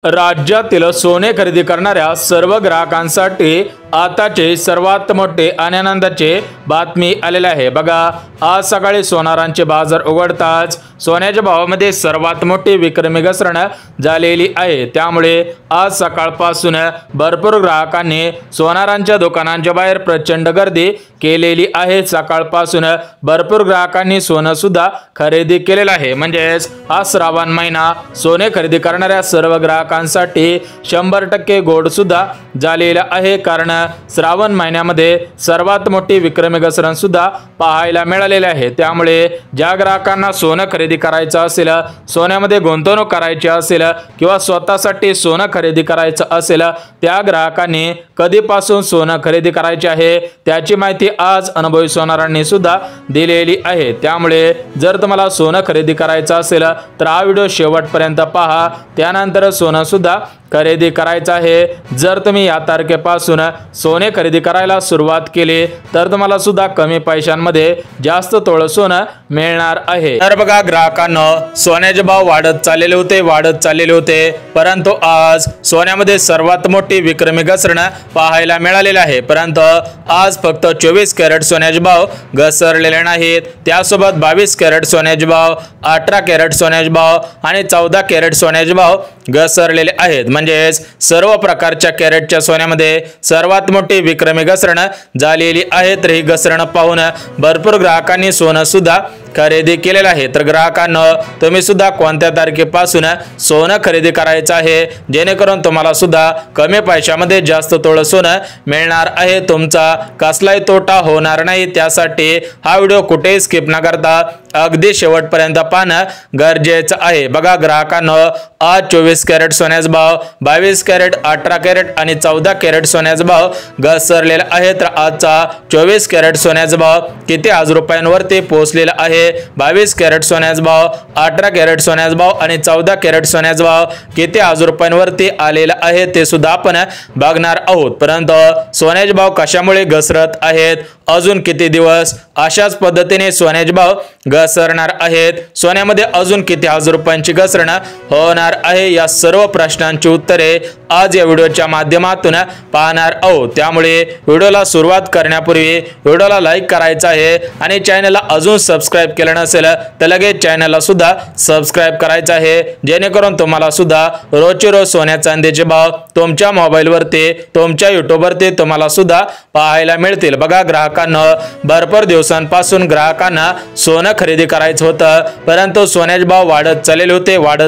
राज्यातील सोने खरेदी करणाऱ्या सर्व ग्राहकांसाठी आताचे सर्वात मोठे आणि आनंदाचे बातमी आलेले आहे। बघा, आज सकाळी सोनारांचे बाजार उघडताच सोन्याच्या भावामध्ये सर्वात मोठी विक्रमी घसरण झालेली आहे। त्यामुळे आज सकाळपासून भरपूर ग्राहकांनी सोनारांच्या दुकानांच्या बाहेर प्रचंड गर्दी केलेली आहे। सकाळपासून भरपूर ग्राहकांनी सोनं सुद्धा खरेदी केलेलं आहे। म्हणजेच हा श्रावण महिना सोने खरेदी करणाऱ्या सर्व ग्राहकांसाठी 100% गोड सुद्धा झालेला आहे। कारण श्रावण महिन्यामध्ये सर्वात मोठी विक्रमी घसरण सुद्धा पाहायला मिळालेली आहे। त्यामुळे ज्या ग्राहकांना सोनं खरेदी करायचं असेल, सोन्यामध्ये गुंतवणूक करायची असेल किंवा स्वतःसाठी सोनं खरेदी करायचं असेल, त्या ग्राहकांनी कधीपासून सोनं खरेदी करायचे आहे त्याची माहिती आज अनुभवी सोनारांनी सुद्धा दिलेली आहे। त्यामुळे जर तुम्हाला सोनं खरेदी करायचं असेल तर हा व्हिडिओ शेवटपर्यंत पहा, त्यानंतर सोनं सुद्धा खरेदी करायचं आहे। जर तुम्ही या तारखेपासून सोने खरेदी करायला सुरुवात केली तर तुम्हाला सुद्धा कमी पैशांमध्ये जास्त तोळ सोनं मिळणार आहे। तर बघा, ग्राहकांना सोन्याचे भाव वाढत चाललेले होते, परंतु आज सोन्यामध्ये सर्वात मोठी विक्रमी घसरण पाहायला मिळालेली आहे। परंतु आज फक्त 24 कॅरेट सोन्याचे भाव घसरलेले नाहीत, त्यासोबत 22 कॅरेट सोन्याचे भाव, 18 कॅरेट सोन्याचे भाव आणि 14 कॅरेट सोन्याचे भाव घसरलेले आहेत। म्हणजेच सर्व प्रकारच्या कॅरेटच्या सोन्यामध्ये सर्वात मोठी विक्रमी घसरण झालेली आहे। तर ही घसरण पाहून भरपूर ग्राहकांनी सोनं सुद्धा खरेदी केलेलं आहे। तर ग्राहकांना तुम्ही सुद्धा कोणत्या तारखेपासून सोनं खरेदी करायचं आहे जेणेकरून तुम्हाला सुद्धा कमी पैशामध्ये जास्त तोळ सोनं मिळणार आहे, तुमचा कसलाही तोटा होणार नाही। त्यासाठी हा व्हिडिओ कुठेही स्किप न करता अगदी शेवटपर्यंत पाहणं गरजेचं आहे। बघा, ग्राहकांना आज 24 कॅरेट सोन्याचा भाव, 22 कॅरेट, 18 कॅरेट आणि 14 कॅरेट सोन्याचा भाव घसरलेला आहे। तर आजचा 24 कॅरेट सोन्याचा भाव किती हजार रुपयांवरती पोहोचलेला आहे, 22 कॅरेट सोन्याचा भाव, 18 कॅरेट सोन्याचा भाव आणि 14 कॅरेट सोन्याचा भाव किती हजार रुपयांवरती आलेला आहे ते सुद्धा आपण बघणार आहोत। परंतु सोन्याचे भाव कशामुळे घसरत आहेत, अजून किती दिवस अशाच पद्धतीने सोन्याचे भाव घसरणार आहेत, सोन्यामध्ये अजून किती हजार रुपयांची घसरण होणार आहे, या सर्व प्रश्नांची उत्तरे आज या व्हिडिओच्या माध्यमातून पाहणार आहोत। त्यामुळे व्हिडिओला सुरुवात करण्यापूर्वी व्हिडिओला लाईक करायचं आहे आणि चॅनलला अजून सबस्क्राइब केलं नसेल तर लगेच चॅनलला सुद्धा सबस्क्राइब करायचं आहे, जेणेकरून तुम्हाला सुद्धा रोजचे रोज सोन्या चांदीचे भाव तुमच्या मोबाईलवरती, तुमच्या युट्यूबवरती तुम्हाला सुद्धा पाहायला मिळतील। बघा, ग्राहकांना भरपूर दिवसांपासून ग्राहकांना सोनं खरेदी करायचं होतं, परंतु सोन्याचे भाव वाढत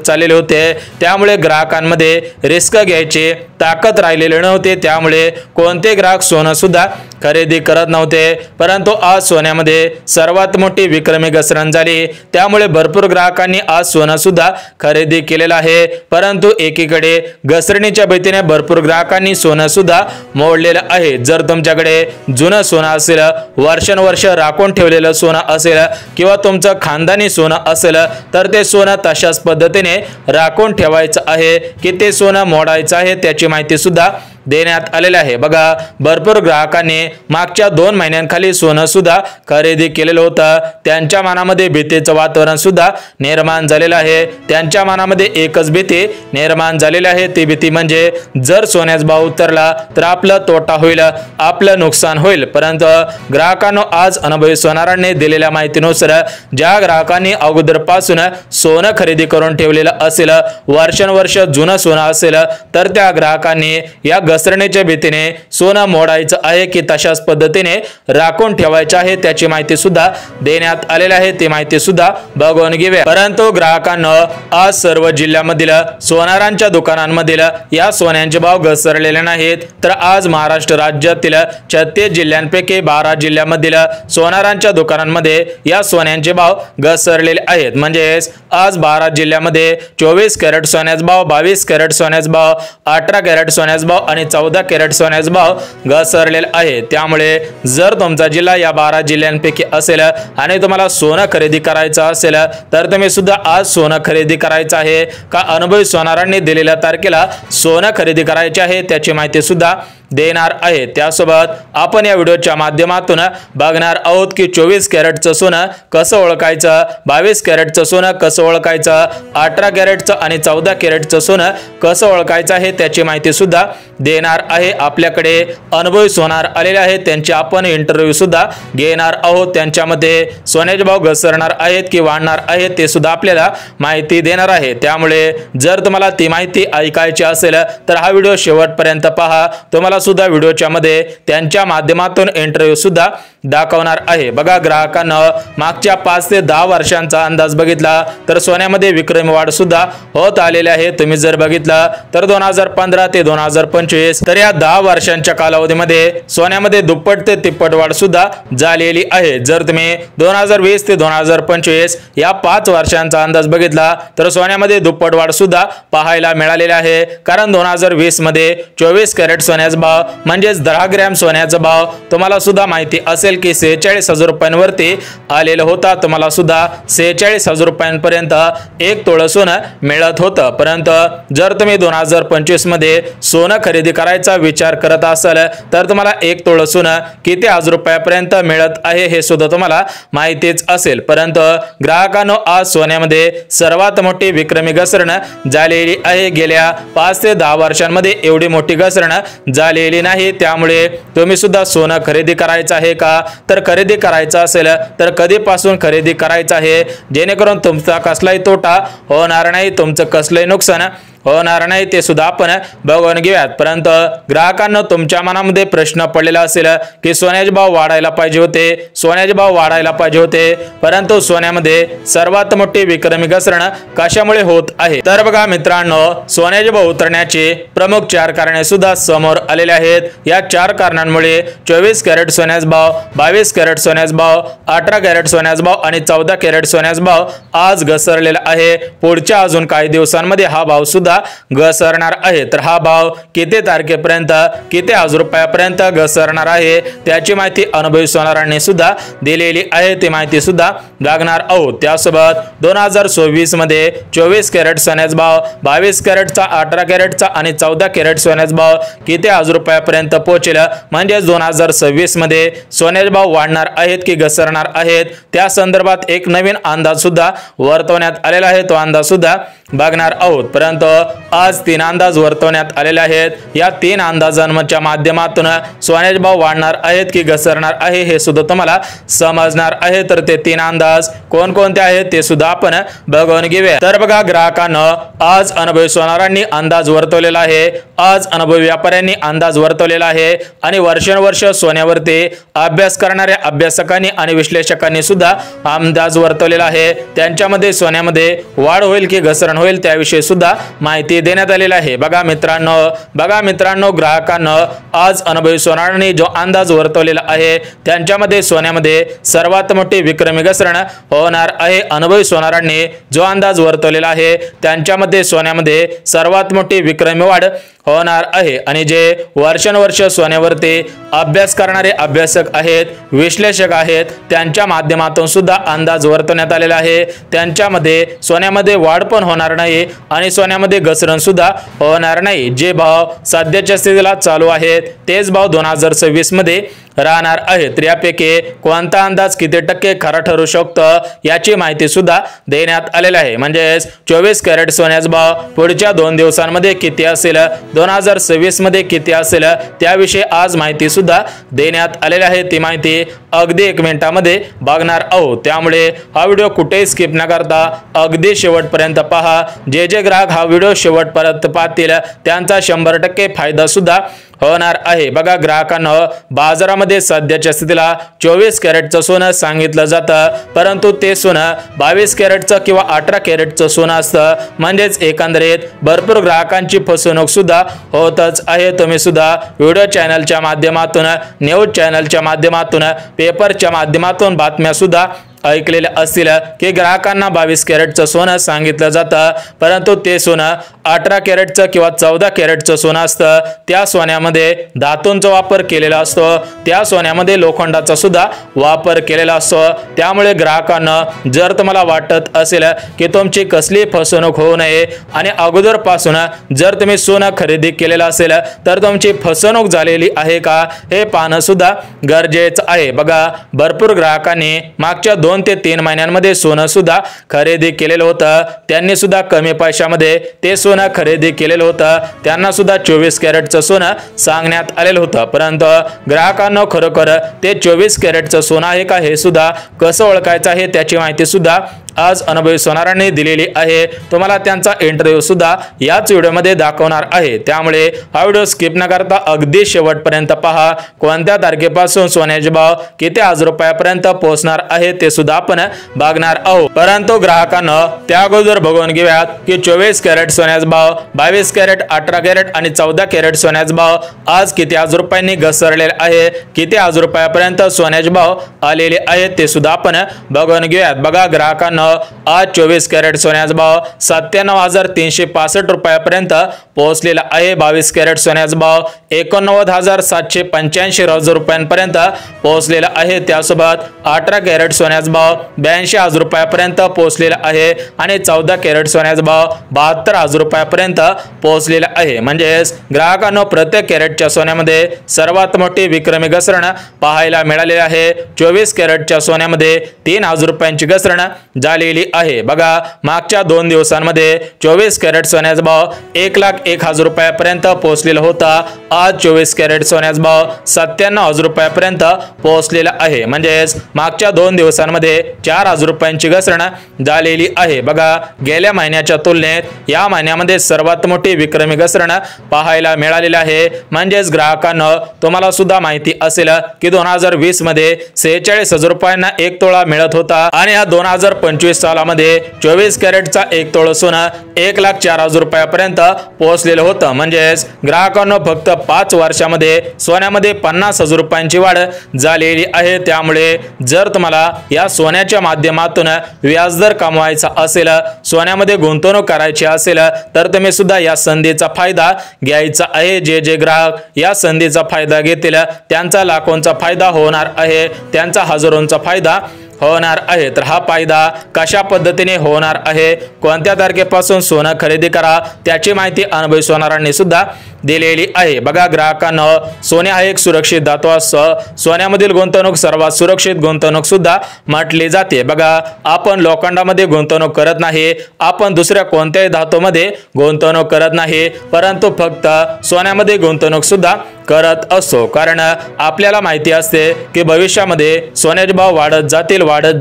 चाललेले होते, त्यामुळे ग्राहकांमध्ये रिस्क घ्यायची ताकद राहिलेली नव्हती। त्यामुळे कोणते ग्राहक सोनं सुद्धा खरेदी करत नव्हते, परंतु आज सोन्यामध्ये सर्वात मोठी विक्रमी घसरण झाली, त्यामुळे भरपूर ग्राहकांनी आज सोनं सुद्धा खरेदी केलेलं आहे। परंतु एकीकडे घसरणीच्या भीतीने भरपूर ग्राहकांनी सोनं सुद्धा मोडलेलं आहे। जर तुमच्याकडे जुनं सोनं असेल, वर्षानुवर्ष राखून ठेवलेलं सोनं असेल किंवा तुमचं खानदानी सोनं असेल तर ते सोनं तशाच पद्धतीने राखून ठेवायचं आहे की ते सोनं मोडायचं आहे त्याची माहिती सुद्धा देण्यात आलेले आहे। बघा, भरपूर ग्राहकांनी मागच्या 2 महिन्यांखाली सोनं सुद्धा खरेदी केलेलं होतं, त्यांच्या मनामध्ये भीतीचं वातावरण सुद्धा निर्माण झालेलं आहे। त्यांच्या मनामध्ये एकच भीती निर्माण झालेली आहे, ती भीती म्हणजे जर सोन्याचा भाव उतरला तर आपला तोटा होईल, आपलं नुकसान होईल। परंतु ग्राहकांनो, आज अनुभवी सोनारांनी दिलेल्या माहितीनुसार ज्या ग्राहकांनी अगोदरपासून सोनं खरेदी करून ठेवलेलं असेल, वर्षानुवर्ष जुनं सोनं असेल, तर त्या ग्राहकांनी या घसरणीच्या भीतीने सोनं मोडायचं आहे की तशाच पद्धतीने राखून ठेवायचं आहे त्याची माहिती सुद्धा देण्यात आलेली आहे, ती माहिती सुद्धा बघून घेऊया। परंतु ग्राहकांना आज सर्व जिल्ह्यामधील सोनारांच्या दुकानांमधील या सोन्यांचे भाव घसरलेले नाहीत, तर आज महाराष्ट्र राज्यातील 36 जिल्ह्यांपैकी 12 जिल्ह्यामधील सोनारांच्या दुकानांमध्ये या सोन्यांचे भाव घसरलेले आहेत। म्हणजेच आज 12 जिल्ह्यामध्ये 24 कॅरेट सोन्याचा भाव, 22 कॅरेट सोन्याचा भाव, 18 कॅरेट सोन्याचा भाव आणि 14 कॅरेट सोन्याचा भाव घसरलेला आहे। त्यामुळे जर तुमचा जिल्हा या 12 जिल्ह्यांपैकी असेल आणि तुम्हाला सोनं खरेदी करायचं असेल तर तुम्ही सुद्धा आज सोनं खरेदी करायचं आहे का अनुभवी सोनारांनी दिलेल्या तारखेला सोनं खरेदी करायचे आहे त्याची माहिती सुद्धा देणार आहे। त्यासोबत आपण या व्हिडिओच्या माध्यमातून बघणार आहोत की 24 कॅरेटचं सोनं कसं ओळखायचं, 22 कॅरेटचं सोनं कसं ओळखायचं, 18 कॅरेटचं आणि 14 कॅरेटचं सोनं कसं ओळखायचं आहे त्याची माहिती सुद्धा देणार आहे। आपल्याकडे अनुभवी सोनार आलेले आहेत, त्यांचे आपण इंटरव्ह्यू सुद्धा घेणार आहोत। त्यांच्यामध्ये सोन्याचे भाव घसरणार आहेत की वाढणार आहेत ते सुद्धा आपल्याला माहिती देणार आहे। त्यामुळे जर तुम्हाला ती माहिती ऐकायची असेल तर हा व्हिडिओ शेवटपर्यंत पहा। तुम्हाला सुद्धा व्हिडिओच्या मध्ये त्यांच्या माध्यमातून इंटरव्ह्यू सुद्धा दाखवणार आहे। बघा, ग्राहकांना मागच्या 5 ते 10 वर्षांचा अंदाज बघितला तर सोन्यामध्ये विक्रमी वाढ सुद्धा होत आलेली आहे। तुम्ही जर बघितलं तर 2015 ते 2025 तर या 10 वर्षांच्या कालावधीमध्ये सोन्यामध्ये दुप्पट ते तिप्पट वाढ सुद्धा झालेली आहे। जर तुम्ही 2020 ते 2025 या 5 वर्षांचा अंदाज बघितला तर सोन्यामध्ये दुप्पट वाढ सुद्धा पाहायला मिळालेली आहे। कारण 2020 मध्ये 24 कॅरेट सोन्याचा भाव म्हणजेच 10 ग्रॅम सोन्याचा भाव तुम्हाला सुद्धा माहिती असेल की 46,000 रुपयांवरती आलेला होता। तुम्हाला सुद्धा 46,000 रुपयांपर्यंत एक तोळं सोनं मिळत होतं। परंतु जर तुम्ही 2025 मध्ये सोनं खरेदी करायचा विचार करत असाल तर तुम्हाला एक तोळं सोनं किती हजार रुपयापर्यंत मिळत आहे हे सुद्धा तुम्हाला माहितीच असेल। परंतु ग्राहकांनो, आज सोन्यामध्ये सर्वात मोठी विक्रमी घसरण झालेली आहे। गेल्या 5 ते 10 वर्षांमध्ये एवढी मोठी घसरण झालेली नाही। त्यामुळे तुम्ही सुद्धा सोनं खरेदी करायचं आहे का, तर खरेदी करायचं असेल तर कधीपासून खरेदी करायचं आहे जेणेकरून तुमचा कसलाही तोटा होणार नाही, तुमचं कसलंही नुकसान होणार नाही ते सुद्धा आपण बघून घेऊयात। परंतु ग्राहकांना तुमच्या मनामध्ये प्रश्न पडलेला असेल की सोन्याचे भाव वाढायला पाहिजे होते, सोन्याचे भाव वाढायला पाहिजे होते, परंतु सोन्यामध्ये सर्वात मोठी विक्रमी घसरण कशामुळे होत आहे। तर बघा मित्रांनो, सोन्याचे भाव उतरण्याचे प्रमुख 4 कारणे सुद्धा समोर आलेले आहेत। या 4 कारणांमुळे 24 कॅरेट सोन्याचा भाव, 22 कॅरेट सोन्याचा भाव, 18 कॅरेट सोन्याचा भाव आणि 14 कॅरेट सोन्याचा भाव आज घसरलेला आहे। पुढच्या अजून काही दिवसांमध्ये हा भाव सुद्धा घसरणार आहे। तर हा भाव किती तारखेपर्यंत, किती हजार रुपयापर्यंत घसरणार आहे त्याची माहिती अनुभवी सोनारांनी सुद्धा दिलेली आहे, ती माहिती सुद्धा बघणार आहोत। त्यासोबत 2024 मध्ये 24 कॅरेट सोन्याचा भाव, 22 कॅरेटचा, 18 कॅरेटचा आणि 14 कॅरेट सोन्याचा भाव किती हजार रुपयापर्यंत पोहोचेल, म्हणजे 2026 मध्ये सोन्याचे भाव वाढणार आहेत की घसरणार आहेत त्या संदर्भात एक नवीन अंदाज सुद्धा वर्तवण्यात आलेला आहे। तो अंदाज सुद्धा बघणार आहोत। परंतु आज 3 अंदाज वर्तवण्यात आलेले आहेत। या 3 अंदाजांच्या माध्यमातून सोन्याचे भाव वाढणार आहेत की घसरणार आहे हे सुद्धा तुम्हाला समजणार आहे। तर ते 3 अंदाज कोणकोणते आहेत ते सुद्धा आपण बघून घेऊया। तर बघा, ग्राहकांना आज अनुभवी सोनारांनी अंदाज वर्तवलेला आहे, आज अनुभवी व्यापाऱ्यांनी अंदाज वर्तवलेला आहे आणि वर्षानुवर्ष सोन्यावरती अभ्यास करणाऱ्या अभ्यासकांनी आणि विश्लेषकांनी सुद्धा अंदाज वर्तवलेला आहे। त्यांच्यामध्ये सोन्यामध्ये वाढ होईल की घसरण होईल त्याविषयी सुद्धा माहिती देण्यात आलेली आहे। बघा मित्रांनो, ग्राहकांना आज अनुभवी सोनारांनी जो अंदाज वर्तवलेला आहे त्यांच्यामध्ये सोन्यामध्ये सर्वात मोठी विक्रमी घसरण होणार आहे। अनुभवी सोनारांनी जो अंदाज वर्तवलेला आहे त्यांच्यामध्ये सोन्यामध्ये सर्वात मोठी विक्रमी वाढ होणार आहे आणि जे वर्षानुवर्ष सोन्यावरती अभ्यास करणारे अभ्यासक आहेत, विश्लेषक आहेत, त्यांच्या माध्यमातून सुद्धा अंदाज वर्तवण्यात आलेला आहे। त्यांच्यामध्ये सोन्यामध्ये वाढ पण होणार नाही आणि सोन्यामध्ये घसरण सुद्धा होणार नाही। जे भाव सध्याच्या स्थितीला चालू आहेत तेच भाव 2026 मध्ये राहणार आहे। तर यापैकी कोणता अंदाज किती टक्के खरा ठरू शकतो याची माहिती सुद्धा देण्यात आलेली आहे। म्हणजे 24 कॅरेट सोन्याचा भाव पुढच्या 2 दिवसांमध्ये किती असेल, 2026 मध्ये किती असेल त्याविषयी आज माहिती सुद्धा देण्यात आलेली आहे। ती माहिती अगदी 1 मिनिटामध्ये बघणार आहोत। त्यामुळे हा व्हिडिओ कुठेही स्किप न करता अगदी शेवटपर्यंत पहा। जे ग्राहक हा व्हिडिओ शेवटपर्यंत पाहतील त्यांचा 100% फायदा सुद्धा होणार आहे। बघा, ग्राहकांना बाजारामध्ये सध्याच्या स्थितीला 24 कॅरेटचं सोनं सांगितलं जातं, परंतु ते सोनं 22 कॅरेटचं किंवा 18 कॅरेटचं सोनं असतं। म्हणजेच एकंदरीत भरपूर ग्राहकांची फसवणूक सुद्धा होतच आहे। तुम्ही सुद्धा व्हिडिओ चॅनलच्या माध्यमातून, न्यूज चॅनलच्या माध्यमातून, पेपरच्या माध्यमातून बातम्या सुद्धा ऐकलेले असतील की ग्राहकांना 22 कॅरेटचं सोनं सांगितलं जातं, परंतु ते सोनं 18 कॅरेटचं किंवा 14 कॅरेटचं सोनं असतं। त्या सोन्यामध्ये धातूंचा वापर केलेला असतो, त्या सोन्यामध्ये लोखंडाचा सुद्धा वापर केलेला असतो। त्यामुळे ग्राहकांना जर तुम्हाला वाटत असेल की तुमची कसली फसवणूक होऊ नये आणि अगोदरपासून जर तुम्ही सोनं खरेदी केलेलं असेल तर तुमची फसवणूक झालेली आहे का हे पाहणं सुद्धा गरजेचं आहे। बघा, भरपूर ग्राहकांनी मागच्या 2 ते 3 महिन्यांमध्ये सोनं सुद्धा खरेदी केलेलं होतं, त्यांनी सुद्धा कमी पैशामध्ये ते सोनं खरेदी केलेलं होतं, त्यांना सुद्धा 24 कॅरेटचं सोनं सांगण्यात आलेलं होतं, परंतु ग्राहकांना खरोखर ते 24 कॅरेटचं सोनं आहे का हे सुद्धा कसं ओळखायचं आहे त्याची माहिती सुद्धा आज अनुभवी सोनारांनी दिलेली आहे। तुम्हाला त्यांचा इंटरव्ह्यू सुद्धा याच व्हिडिओमध्ये दाखवणार आहे, त्यामुळे हा व्हिडिओ स्किप न करता अगदी शेवटपर्यंत पहा। कोणत्या तारखेपासून सोन्याचे भाव किती हजार रुपयापर्यंत पोहोचणार आहे ते सुद्धा आपण बघणार आहोत, परंतु ग्राहकांना त्या अगोदर बघून घेऊयात की 24 कॅरेट सोन्याचा भाव, 22 कॅरेट, 18 कॅरेट आणि 14 कॅरेट सोन्याचा भाव आज किती हजार रुपयांनी घसरलेले आहे, किती हजार रुपयापर्यंत सोन्याचे भाव आलेले आहेत ते सुद्धा आपण बघून घेऊयात। बघा, ग्राहकांना आज 24 कॅरेट सोन्याचा भाव 97,365 रुपयापर्यंत पोहोचलेला आहे। 22 कॅरेट सोन्याचा भाव 89,785 रुपयांपर्यंत पोहोचलेला आहे। त्यासोबत 18 कॅरेट सोन्याचा भाव 82,000 रुपयापर्यंत पोहोचलेला आहे आणि 14 कॅरेट सोन्याचा भाव 72,000 रुपयापर्यंत पोहोचलेला आहे। म्हणजेच ग्राहकांना प्रत्येक कॅरेटच्या सोन्यामध्ये सर्वात मोठी विक्रमी घसरण पाहायला मिळालेली आहे। 24 कॅरेटच्या सोन्यामध्ये 3,000 रुपयांची घसरण झालेली आहे। बघा, मागच्या 2 दिवसांमध्ये 24 कॅरेट सोन्याचा भाव 1,01,000 रुपयापर्यंत पोहोचलेला होता, आज 24 कॅरेट सोन्याचा भाव 97,000 रुपयापर्यंत पोहोचलेला आहे। म्हणजेच मागच्या 2 दिवसांमध्ये 4,000 रुपयांची घसरण झालेली आहे। बघा, गेल्या महिन्याच्या तुलनेत या महिन्यामध्ये सर्वात मोठी विक्रमी घसरण पाहायला मिळालेली आहे। म्हणजेच ग्राहकांना तुम्हाला सुद्धा माहिती असेल की 2020 मध्ये 46,000 रुपयांना 1 तोळा मिळत होता आणि या 2025 सालामध्ये 24 कॅरेटचा 1 तोळा सोनं 1,04,000 रुपयापर्यंत पोहोचलेलं होतं। म्हणजेच ग्राहकांना फक्त 5 वर्षामध्ये सोन्यामध्ये 50,000 रुपयांची वाढ झालेली आहे। त्यामुळे जर तुम्हाला या सोन्याच्या माध्यमातून व्याजदर कमवायचा असेल, सोन्यामध्ये गुंतवणूक करायची असेल तर तुम्ही सुद्धा या संधीचा फायदा घ्यायचा आहे। जे ग्राहक या संधीचा फायदा घेतील त्यांचा लाखोंचा फायदा होणार आहे, त्यांचा हजारोंचा फायदा होणार आहे। तर हा फायदा कशा पद्धतीने होणार आहे, कोणत्या तारखेपासून सोनं खरेदी करा त्याची माहिती अनुभवी सोनारांनी सुद्धा दिलेली आहे। बघा, ग्राहकांना सोने हा एक सुरक्षित धातू असतो, सोन्यामधील गुंतवणूक सर्वात सुरक्षित गुंतवणूक सुद्धा म्हटली जाते। बघा, आपण लोखंडामध्ये गुंतवणूक करत नाही, आपण दुसऱ्या कोणत्याही धातूमध्ये गुंतवणूक करत नाही, परंतु फक्त सोन्यामध्ये गुंतवणूक सुद्धा करत असतो, कारण आपल्याला माहिती असते की भविष्यामध्ये सोन्याचे भाव वाढत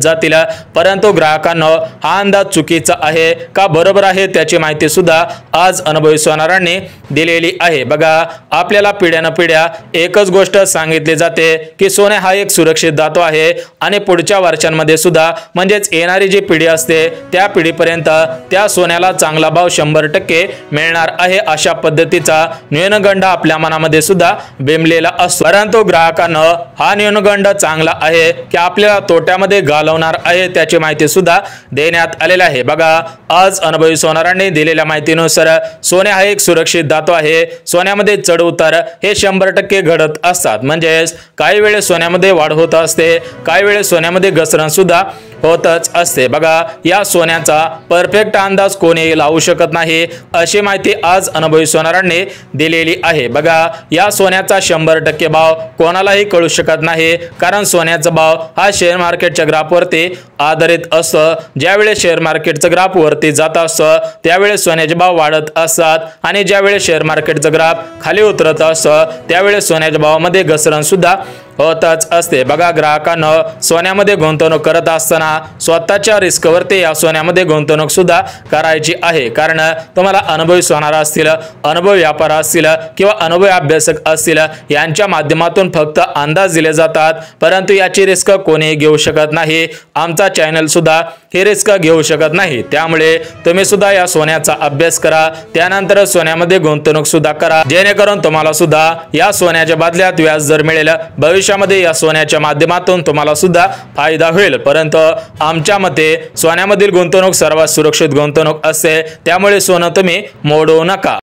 जातील, परंतु ग्राहकांना हा अंदाज चुकीचा आहे का बरोबर आहे त्याची माहिती सुद्धा आज अनुभवी सोनारांनी दिलेली आहे। बघा, आपल्याला पिढ्यानपिढ्या एकच गोष्ट सांगितली जाते की सोने हा एक सुरक्षित धातू आहे आणि पुढच्या वर्षांमध्ये सुद्धा म्हणजेच येणारी जी पिढी असते त्या पिढीपर्यंत त्या सोन्याला चांगला भाव 100% मिळणार आहे, अशा पद्धतीचा न्यूनगंड आपल्या मनामध्ये सुद्धा बिंबलेला असतो। परंतु ग्राहकांना हा न्यूनगंड चांगला आहे की आपल्याला तोट्यामध्ये घालवणार आहे त्याची माहिती सुद्धा देण्यात आलेली आहे। बघा, आज अनुभवी सोनारांनी दिलेल्या माहितीनुसार सोने हा एक सुरक्षित धातू आहे, सोन्यामध्ये चढ उतार हे 100% घडत असतात। म्हणजेच काही वेळेस सोन्यामध्ये वाढ होत असते, काही वेळेस सोन्यामध्ये घसरण सुद्धा होतच असते। बघा, या सोन्याचा परफेक्ट अंदाज कोणी लावू शकत नाही अशी माहिती आज अनुभवी सोनारांनी दिलेली आहे। बघा, या सोन्याचा 100% भाव कोणालाही कळू शकत नाही, कारण सोन्याचा भाव हा शेअर मार्केटच्या ग्राफवरती आधारित असतो। ज्यावेळेस शेअर मार्केटचा ग्राफ वरती जात असतो त्यावेळेस सोन्याचे भाव वाढत असतात आणि ज्यावेळेस शेअर मार्केटचा ग्राफ खाली उतरत असतो त्यावेळेस सोन्याच्या भावामध्ये घसरण सुद्धा होतच असते। बघा, ग्राहकांना सोन्यामध्ये गुंतवणूक करत असताना स्वतःच्या रिस्कवरती या सोन्यामध्ये गुंतवणूक सुद्धा करायची आहे, कारण तुम्हाला अनुभवी सोनार असतील, अनुभवी व्यापार असतील किंवा अनुभवी अभ्यासक असतील यांच्या माध्यमातून फक्त अंदाज दिले जातात, परंतु याची रिस्क कोणी घेऊ शकत नाही। आमचा आमचा चॅनल सुद्धा हे रिस्क घेऊ शकत नाही। त्यामुळे तुम्ही सुद्धा या सोन्याचा अभ्यास करा, त्यानंतर सोन्यामध्ये गुंतवणूक सुद्धा करा, जेणेकरून तुम्हाला सुद्धा या सोन्याच्या बदल्यात व्याज दर मिळेल। भविष्यामध्ये या सोन्याच्या माध्यमातून तुम्हाला सुद्धा फायदा होईल। परंतु आमच्या मते सोन्यामधील गुंतवणूक सर्वात सुरक्षित गुंतवणूक असते, त्यामुळे सोनं तुम्ही मोडू नका।